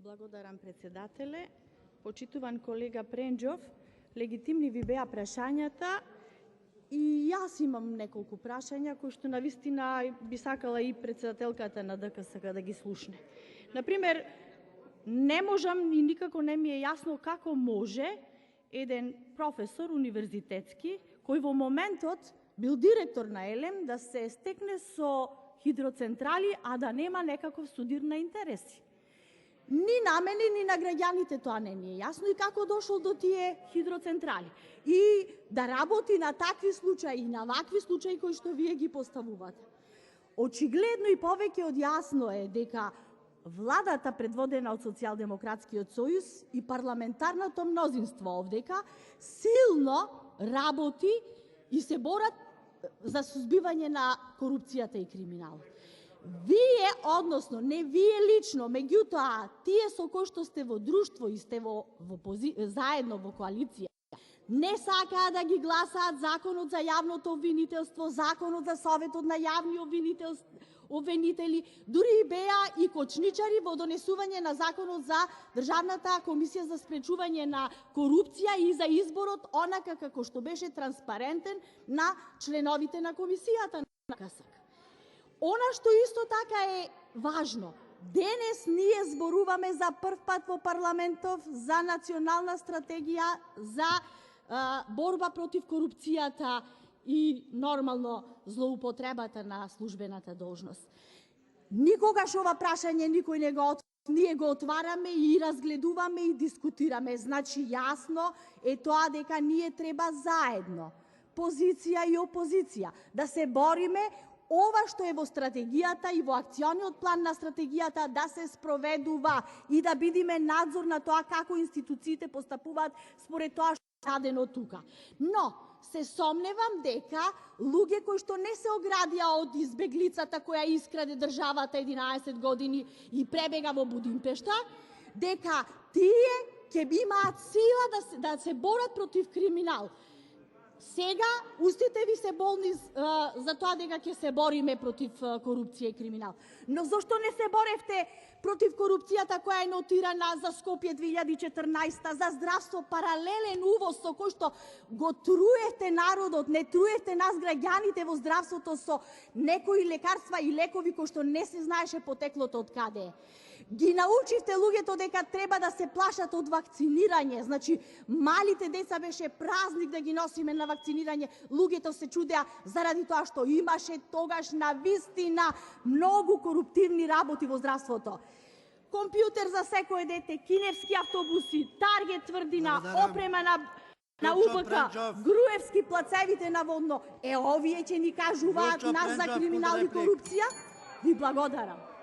Благодарам, председателе. Почитуван колега Пренџов, легитимни ви беа прашањата и јас имам неколку прашања кои што навистина би сакала и председателката на ДКСК да ги слушне. Например, не можам и никако не ми е јасно како може еден професор универзитетски, кој во моментот бил директор на ЕЛЕМ, да се стекне со хидроцентрали, а да нема некаков судир на интереси. Ни на мене, ни на граѓаните тоа не ни е јасно и како дошол до тие хидроцентрали. И да работи на такви случаи и на вакви случаи кои што вие ги поставувате. Очигледно и повеќе од јасно е дека владата предводена од Социјалдемократскиот сојуз и парламентарното мнозинство овдека силно работи и се борат за сузбивање на корупцијата и криминалот. Вие, односно, не вие лично, меѓутоа, тие со кои што сте во друштво и сте заедно во коалиција, не сакаат да ги гласаат законот за јавното обвинителство, законот за советот на јавни обвинители, дури и беа и кочничари во донесување на законот за Државната комисија за спречување на корупција и за изборот онака како што беше транспарентен на членовите на комисијата на КСК. Она што исто така е важно, денес ние зборуваме за прв пат во парламентов за национална стратегија за борба против корупцијата и нормално злоупотребата на службената должност. Никогаш ова прашање никој не го ние го отвараме и разгледуваме и дискутираме. Значи јасно е тоа дека ние треба заедно, позиција и опозиција, да се бориме ова што е во стратегијата и во акциониот план на стратегијата да се спроведува и да бидиме надзор на тоа како институциите постапуваат според тоа што е дадено тука. Но се сомневам дека луѓе кои што не се оградија од избеглицата која искраде државата 11 години и пребега во Будимпешта, дека тие ќе имаат сила да се борат против криминал. Сега устите ви се болни за тоа дека ќе се бориме против корупција и криминал. Но зошто не се боревте против корупцијата која е нотирана за Скопје 2014, за здравство, паралелен увоз со кој што го труевте народот, не труевте нас граѓаните во здравството со некои лекарства и лекови кои што не се знаеше потеклото од каде е. Ги научивте луѓето дека треба да се плашат од вакцинирање. Значи, малите деца беше празник да ги носиме на вакцинирање. Луѓето се чудеа заради тоа што имаше тогаш на вистина многу коруптивни работи во здравството. Компјутер за секое дете, киневски автобуси, Таргет тврдина, опрема на УБК, Груевски плацевите наводно. Овие ќе ни кажуваат нас за криминал и корупција? Ви благодарам.